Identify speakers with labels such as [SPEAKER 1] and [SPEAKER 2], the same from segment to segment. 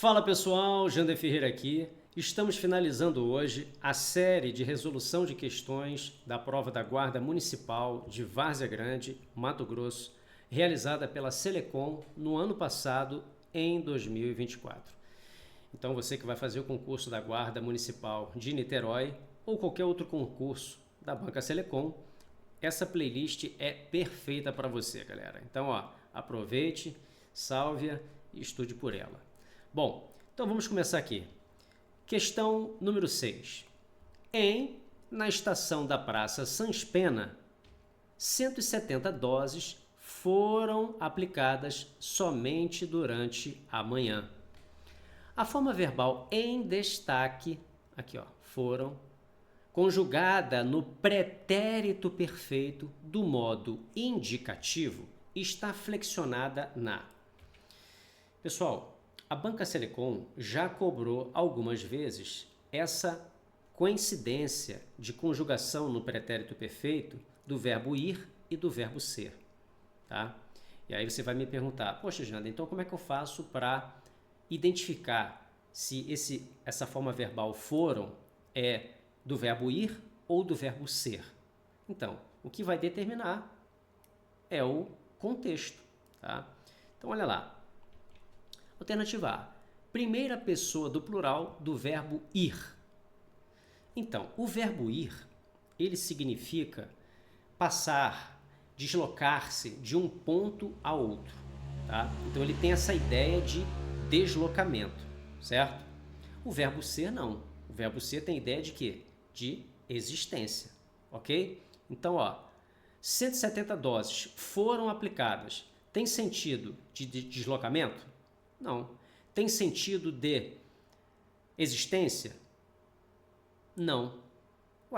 [SPEAKER 1] Fala pessoal, Jander Ferreira aqui. Estamos finalizando hoje a série de resolução de questões da prova da Guarda Municipal de Várzea Grande, Mato Grosso, realizada pela Selecom no ano passado, em 2024. Então você que vai fazer o concurso da Guarda Municipal de Niterói ou qualquer outro concurso da Banca Selecom, essa playlist é perfeita para você, galera. Então, aproveite, salve-a e estude por ela. Bom, então vamos começar aqui. Questão número 6. Na estação da Praça Sans Pena, 170 doses foram aplicadas somente durante a manhã. A forma verbal em destaque, aqui foram, conjugada no pretérito perfeito do modo indicativo, está flexionada na... Pessoal, a Banca Selecom já cobrou algumas vezes essa coincidência de conjugação no pretérito perfeito do verbo ir e do verbo ser, tá? E aí você vai me perguntar, poxa, Jander, então como é que eu faço para identificar se essa forma verbal foram é do verbo ir ou do verbo ser? Então, o que vai determinar é o contexto, tá? Então, olha lá. Alternativa A. Primeira pessoa do plural do verbo ir. Então, o verbo ir, ele significa passar, deslocar-se de um ponto a outro, tá? Então, ele tem essa ideia de deslocamento, certo? O verbo ser não. O verbo ser tem ideia de quê? De existência, ok? Então, 170 doses foram aplicadas. Tem sentido de deslocamento? Não. Tem sentido de existência? Não.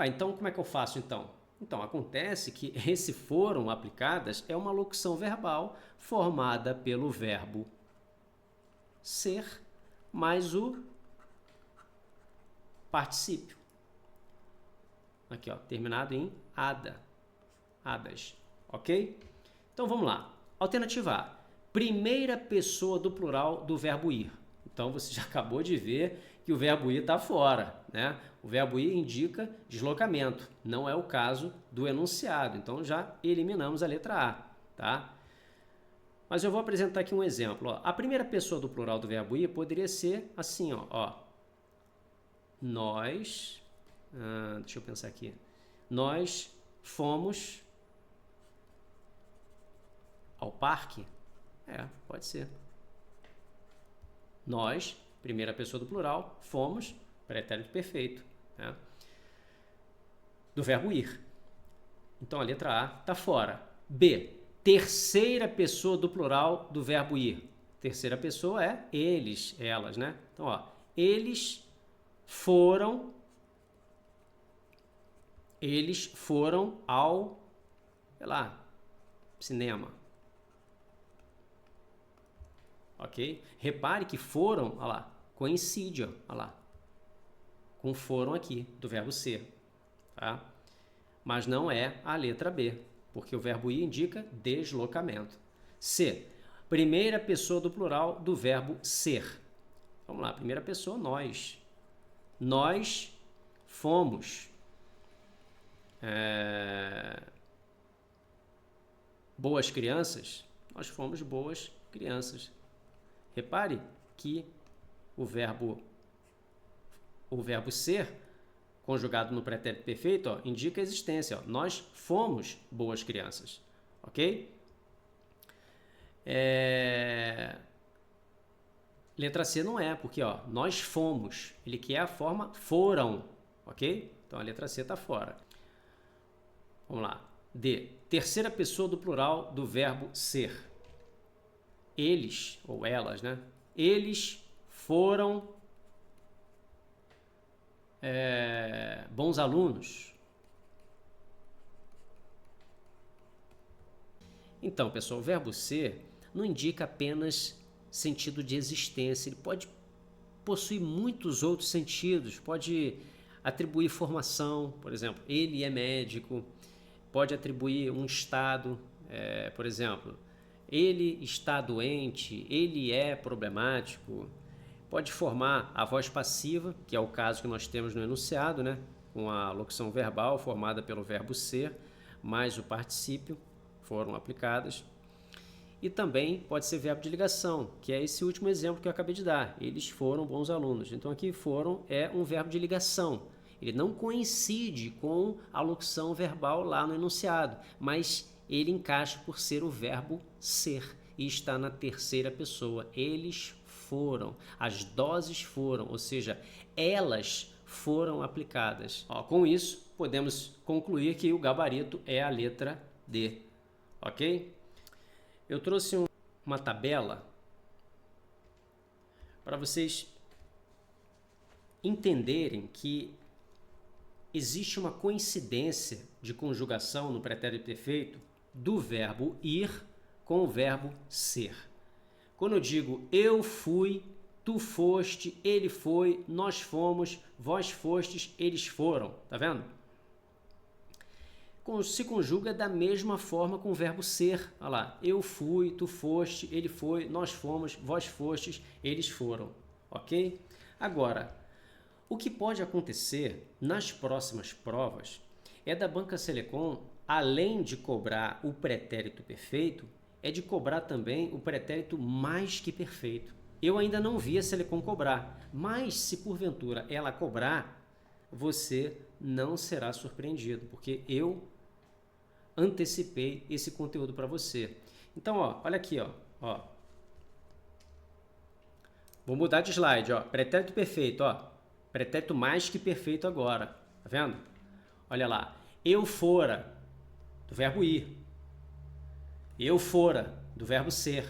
[SPEAKER 1] Então como é que eu faço então? Então, acontece que esse foram aplicadas é uma locução verbal formada pelo verbo ser mais o particípio. Aqui, terminado em ada. Adas. Ok? Então, vamos lá. Alternativa A. Primeira pessoa do plural do verbo ir. Então, você já acabou de ver que o verbo ir está fora, né? O verbo ir indica deslocamento. Não é o caso do enunciado. Então, já eliminamos a letra A, tá? Mas eu vou apresentar aqui um exemplo. A primeira pessoa do plural do verbo ir poderia ser assim, Nós... deixa eu pensar aqui. Nós fomos ao parque. Pode ser. Nós, primeira pessoa do plural, fomos, pretérito perfeito, né? Do verbo ir. Então, a letra A está fora. B, terceira pessoa do plural do verbo ir. Terceira pessoa é eles, elas, né? Então, eles foram ao, cinema. Ok? Repare que foram, coincide, com foram aqui, do verbo ser, tá? Mas não é a letra B, porque o verbo ir indica deslocamento. C, primeira pessoa do plural do verbo ser. Vamos lá, primeira pessoa, nós. Nós fomos boas crianças. Nós fomos boas crianças. Repare que o verbo ser, conjugado no pretérito perfeito, indica a existência. Nós fomos boas crianças, ok? Letra C não é, porque nós fomos. Ele quer a forma foram, ok? Então a letra C está fora. Vamos lá. D. Terceira pessoa do plural do verbo ser. Eles, ou elas, né? Eles foram bons alunos. Então, pessoal, o verbo ser não indica apenas sentido de existência. Ele pode possuir muitos outros sentidos. Pode atribuir formação, por exemplo, ele é médico. Pode atribuir um estado, por exemplo, ele está doente, ele é problemático. pode formar a voz passiva, que é o caso que nós temos no enunciado, né? Com a locução verbal formada pelo verbo ser, mais o particípio foram aplicadas. E também pode ser verbo de ligação, que é esse último exemplo que eu acabei de dar. Eles foram bons alunos. Então aqui foram é um verbo de ligação. Ele não coincide com a locução verbal lá no enunciado, mas ele encaixa por ser o verbo ser e está na terceira pessoa. Eles foram, as doses foram, ou seja, elas foram aplicadas. Ó, com isso, podemos concluir que o gabarito é a letra D, ok? Eu trouxe uma tabela para vocês entenderem que existe uma coincidência de conjugação no pretérito perfeito do verbo ir com o verbo ser. Quando eu digo eu fui, tu foste, ele foi, nós fomos, vós fostes, eles foram, tá vendo? Se conjuga da mesma forma com o verbo ser. Olha lá, eu fui, tu foste, ele foi, nós fomos, vós fostes, eles foram, ok? Agora, o que pode acontecer nas próximas provas é da Banca Selecom, além de cobrar o pretérito perfeito, é de cobrar também o pretérito mais que perfeito. Eu ainda não vi a Selecom cobrar, mas se porventura ela cobrar, você não será surpreendido, porque eu antecipei esse conteúdo para você. Então, ó, olha aqui, ó. Vou mudar de slide, ó. Pretérito perfeito, ó. Pretérito mais que perfeito agora. Tá vendo? Olha lá. Eu fora, do verbo ir. Eu fora, do verbo ser.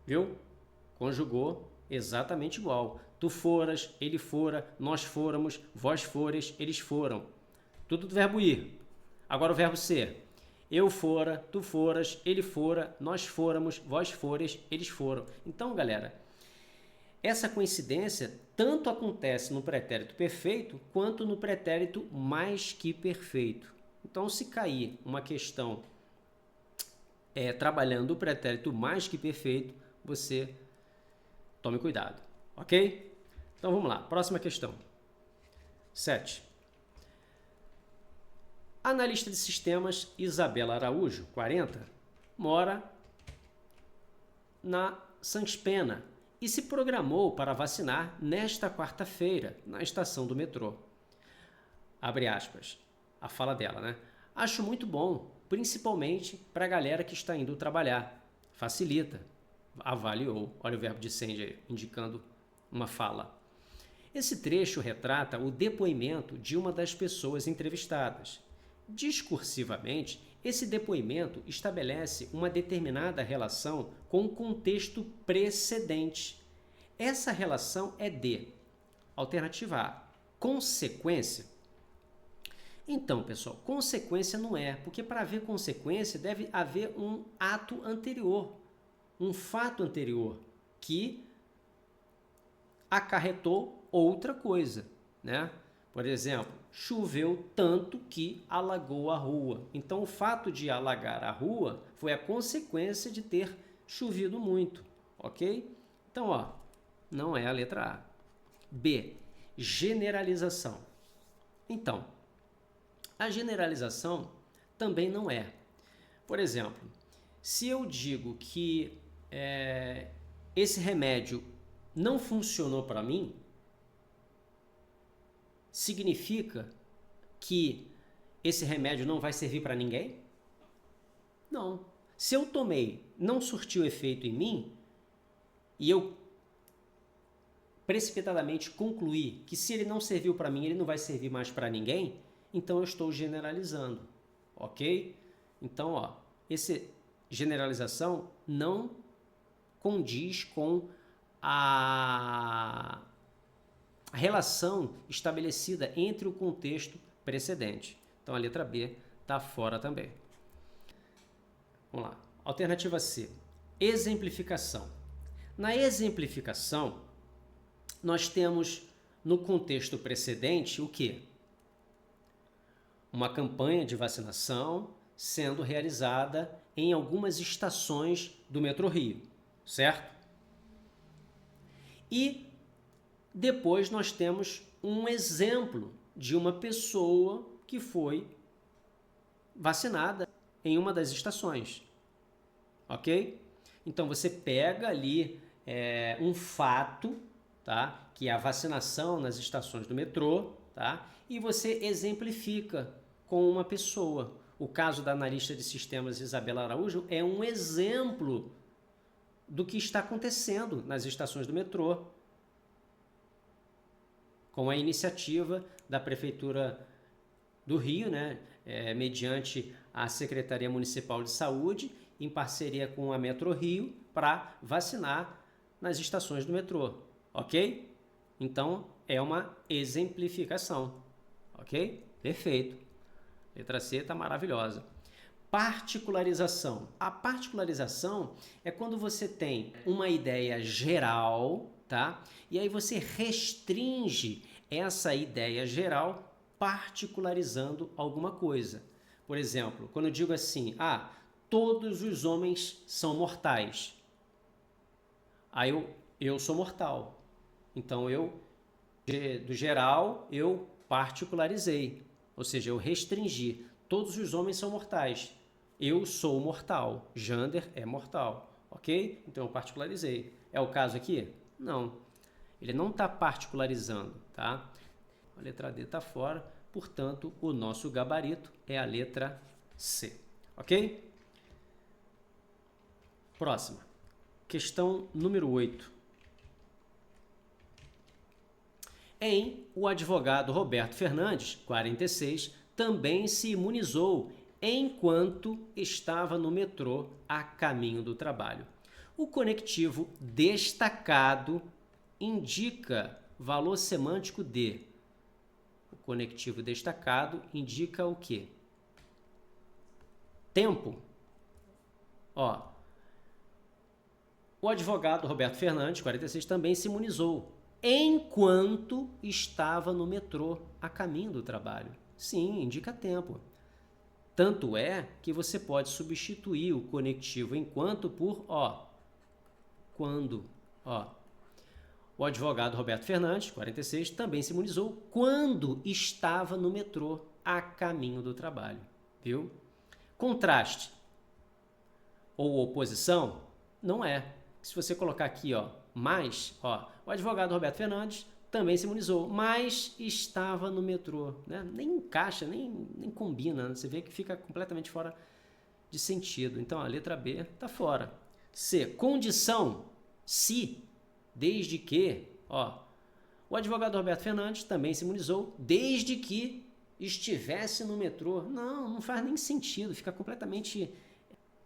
[SPEAKER 1] Viu? Conjugou exatamente igual. Tu foras, ele fora, nós fôramos, vós fores, eles foram. Tudo do verbo ir. Agora o verbo ser. Eu fora, tu foras, ele fora, nós fôramos, vós fores, eles foram. Então, galera, essa coincidência tanto acontece no pretérito perfeito quanto no pretérito mais que perfeito. Então, se cair uma questão trabalhando o pretérito mais que perfeito, você tome cuidado, ok? Então, vamos lá. Próxima questão. 7. Analista de sistemas Isabela Araújo, 40, mora na Santos Pena e se programou para vacinar nesta quarta-feira na estação do metrô. Abre aspas, a fala dela, né? Acho muito bom, principalmente para a galera que está indo trabalhar. Facilita, avaliou, olha o verbo de sende aí, indicando uma fala. Esse trecho retrata o depoimento de uma das pessoas entrevistadas. Discursivamente, esse depoimento estabelece uma determinada relação com o contexto precedente. Essa relação é de alternativa A, consequência. Então, pessoal, consequência não é, porque para haver consequência deve haver um ato anterior, um fato anterior que acarretou outra coisa, né? Por exemplo, choveu tanto que alagou a rua. Então, o fato de alagar a rua foi a consequência de ter chovido muito, ok? Então, ó, não é a letra A. B, generalização. Então, a generalização também não é. Por exemplo, se eu digo que esse remédio não funcionou para mim, significa que esse remédio não vai servir para ninguém? Não. Se eu tomei, não surtiu efeito em mim, e eu precipitadamente concluí que se ele não serviu para mim, ele não vai servir mais para ninguém, então eu estou generalizando, ok? Então, ó, essa generalização não condiz com a relação estabelecida entre o contexto precedente. Então, a letra B está fora também. Vamos lá. Alternativa C. Exemplificação. Na exemplificação, nós temos no contexto precedente o quê? Uma campanha de vacinação sendo realizada em algumas estações do Metrô Rio, certo? E depois nós temos um exemplo de uma pessoa que foi vacinada em uma das estações, ok? Então você pega ali um fato, tá? Que é a vacinação nas estações do metrô, tá? E você exemplifica com uma pessoa. O caso da analista de sistemas Isabela Araújo é um exemplo do que está acontecendo nas estações do metrô, com a iniciativa da Prefeitura do Rio, né, mediante a Secretaria Municipal de Saúde, em parceria com a Metro Rio, para vacinar nas estações do metrô, ok? Então, é uma exemplificação, ok? Perfeito. Letra C está maravilhosa. Particularização. A particularização é quando você tem uma ideia geral, tá? E aí você restringe essa ideia geral particularizando alguma coisa. Por exemplo, quando eu digo assim, todos os homens são mortais. Aí eu sou mortal. Então do geral, eu particularizei. Ou seja, eu restringi. Todos os homens são mortais. Eu sou mortal. Jander é mortal. Ok? Então eu particularizei. É o caso aqui? Não. Ele não está particularizando, tá? A letra D está fora. Portanto, o nosso gabarito é a letra C. Ok? Próxima. Questão número 8. O advogado Roberto Fernandes, 46, também se imunizou enquanto estava no metrô a caminho do trabalho. O conectivo destacado indica valor semântico de. O conectivo destacado indica o quê? Tempo. O advogado Roberto Fernandes, 46, também se imunizou enquanto estava no metrô a caminho do trabalho. Sim, indica tempo. Tanto é que você pode substituir o conectivo enquanto por quando. O advogado Roberto Fernandes, 46, também se imunizou quando estava no metrô a caminho do trabalho. Viu? Contraste ou oposição não é. Se você colocar aqui, mais, o advogado Roberto Fernandes também se imunizou, mas estava no metrô, né? Nem encaixa, nem combina, né? Você vê que fica completamente fora de sentido. Então, a letra B está fora. C, condição, se, desde que, o advogado Roberto Fernandes também se imunizou desde que estivesse no metrô. Não faz nem sentido, fica completamente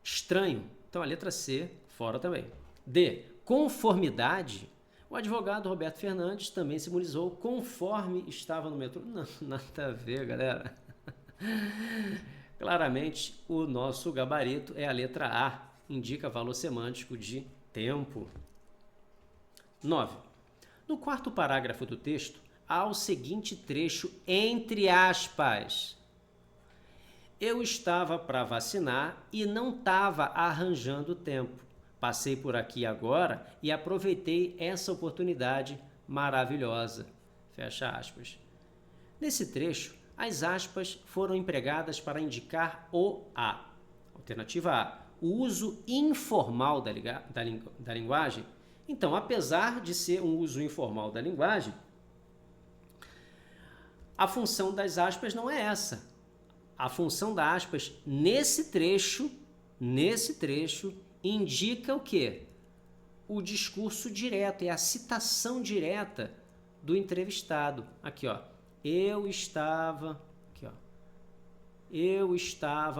[SPEAKER 1] estranho. Então, a letra C, fora também. D, conformidade. O advogado Roberto Fernandes também se imunizou conforme estava no metrô. Não, nada a ver, galera. Claramente, o nosso gabarito é a letra A, indica valor semântico de tempo. 9. No quarto parágrafo do texto, há o seguinte trecho entre aspas. Eu estava para vacinar e não estava arranjando tempo. Passei por aqui agora e aproveitei essa oportunidade maravilhosa. Fecha aspas. Nesse trecho, as aspas foram empregadas para indicar alternativa A, o uso informal da linguagem. Então, apesar de ser um uso informal da linguagem, a função das aspas não é essa. A função das aspas nesse trecho, indica o quê? O discurso direto, é a citação direta do entrevistado. Aqui, eu estava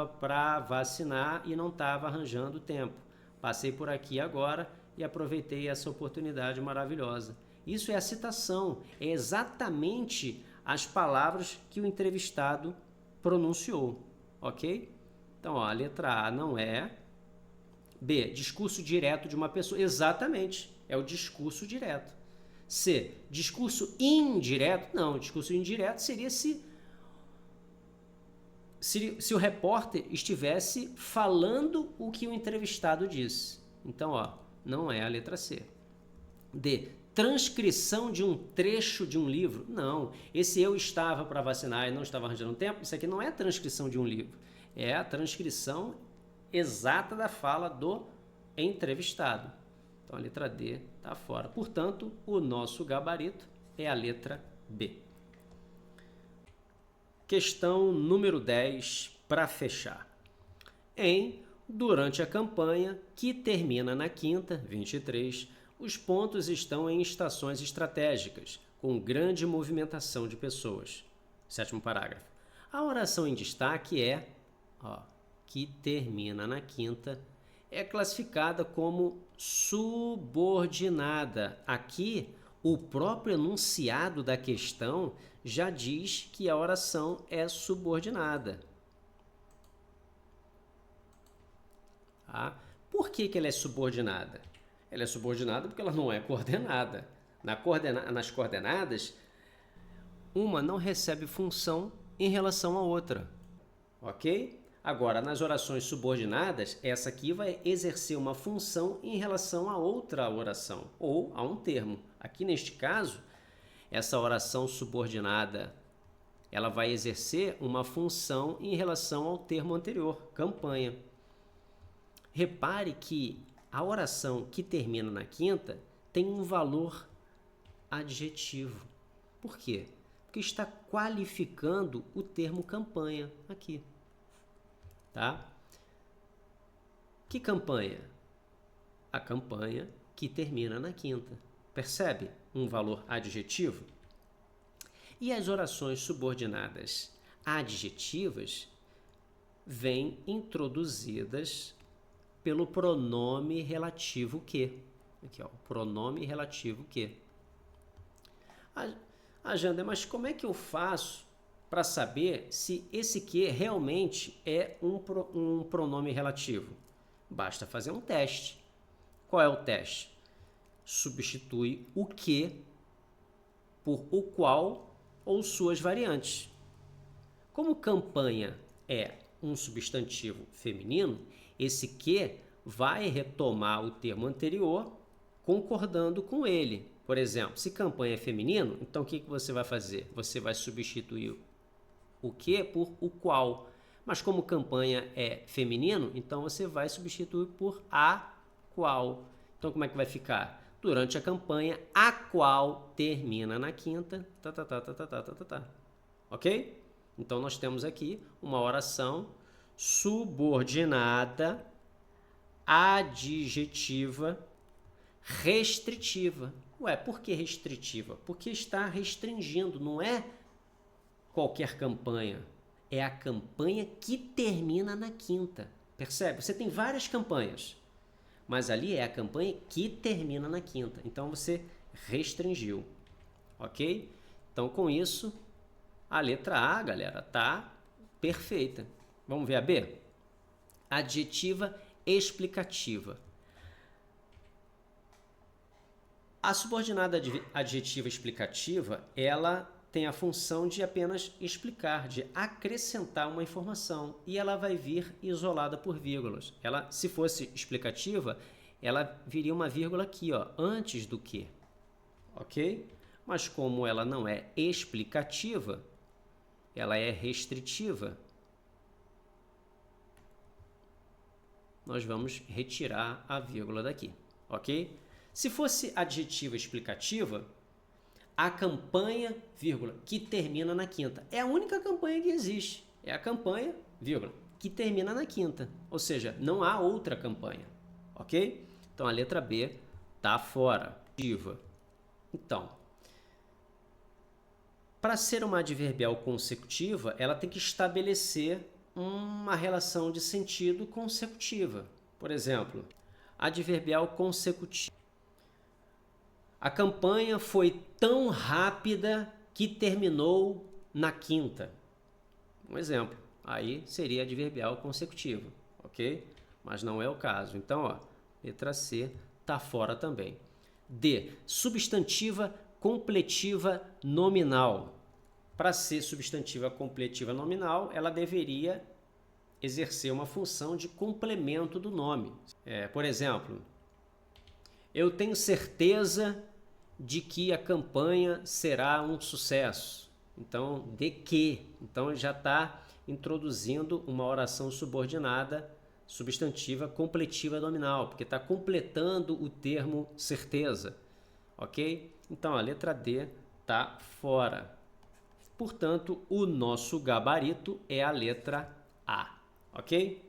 [SPEAKER 1] para vacinar e não estava arranjando tempo. Passei por aqui agora e aproveitei essa oportunidade maravilhosa. Isso é a citação, é exatamente as palavras que o entrevistado pronunciou, ok? Então, a letra A não é. B, discurso direto de uma pessoa. Exatamente, é o discurso direto. C, discurso indireto. Não, discurso indireto seria se o repórter estivesse falando o que o entrevistado disse. Então, não é a letra C. D, transcrição de um trecho de um livro. Não, esse eu estava para vacinar e não estava arranjando tempo, isso aqui não é transcrição de um livro, é a transcrição exata da fala do entrevistado. Então a letra D está fora. Portanto, o nosso gabarito é a letra B. Questão número 10, para fechar. Durante a campanha, que termina na quinta, 23, os pontos estão em estações estratégicas, com grande movimentação de pessoas. 7º parágrafo. A oração em destaque é, que termina na quinta, é classificada como subordinada. Aqui, o próprio enunciado da questão já diz que a oração é subordinada. Por que ela é subordinada? Ela é subordinada porque ela não é coordenada. Nas coordenadas, uma não recebe função em relação à outra. Ok? Agora, nas orações subordinadas, essa aqui vai exercer uma função em relação a outra oração, ou a um termo. Aqui, neste caso, essa oração subordinada, ela vai exercer uma função em relação ao termo anterior, campanha. Repare que a oração que termina na quinta tem um valor adjetivo. Por quê? Porque está qualificando o termo campanha aqui. Tá? Que campanha? A campanha que termina na quinta. Percebe um valor adjetivo? E as orações subordinadas adjetivas vêm introduzidas pelo pronome relativo que. Aqui, o pronome relativo que. Jander, mas como é que eu faço para saber se esse que realmente é um pronome relativo? Basta fazer um teste. Qual é o teste? Substitui o que por o qual ou suas variantes. Como campanha é um substantivo feminino, esse que vai retomar o termo anterior concordando com ele. Por exemplo, se campanha é feminino, então o que você vai fazer? Você vai substituir o que por o qual. Mas como campanha é feminino, então você vai substituir por a qual. Então como é que vai ficar? Durante a campanha, a qual termina na quinta, Ok? Então nós temos aqui uma oração subordinada, adjetiva, restritiva. Por que restritiva? Porque está restringindo, não é qualquer campanha. É a campanha que termina na quinta. Percebe? Você tem várias campanhas, mas ali é a campanha que termina na quinta. Então você restringiu. Ok? Então com isso, a letra A, galera, tá perfeita. Vamos ver a B? Adjetiva explicativa. A subordinada adjetiva explicativa, ela tem a função de apenas explicar, de acrescentar uma informação, e ela vai vir isolada por vírgulas. Ela, se fosse explicativa, ela viria uma vírgula aqui, antes do que. Ok? Mas como ela não é explicativa, ela é restritiva. Nós vamos retirar a vírgula daqui, ok? Se fosse adjetiva explicativa, a campanha, vírgula, que termina na quinta. É a única campanha que existe. É a campanha, vírgula, que termina na quinta. Ou seja, não há outra campanha, ok? Então, a letra B está fora. Então, para ser uma adverbial consecutiva, ela tem que estabelecer uma relação de sentido consecutiva. Por exemplo, adverbial consecutiva. A campanha foi tão rápida que terminou na quinta. Um exemplo. Aí seria adverbial consecutivo, ok? Mas não é o caso. Então, letra C está fora também. D. Substantiva completiva nominal. Para ser substantiva completiva nominal, ela deveria exercer uma função de complemento do nome. Por exemplo, eu tenho certeza de que a campanha será um sucesso. Então, de que. Então, já está introduzindo uma oração subordinada, substantiva, completiva nominal, porque está completando o termo certeza, ok? Então, a letra D está fora. Portanto, o nosso gabarito é a letra A, ok?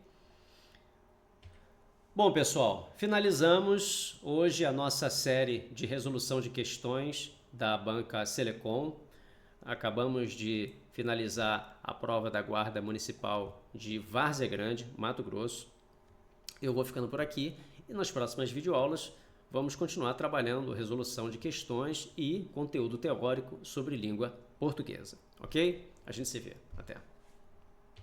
[SPEAKER 1] Bom, pessoal, finalizamos hoje a nossa série de resolução de questões da banca Selecom. Acabamos de finalizar a prova da Guarda Municipal de Várzea Grande, Mato Grosso. Eu vou ficando por aqui e nas próximas videoaulas vamos continuar trabalhando resolução de questões e conteúdo teórico sobre língua portuguesa, ok? A gente se vê. Até!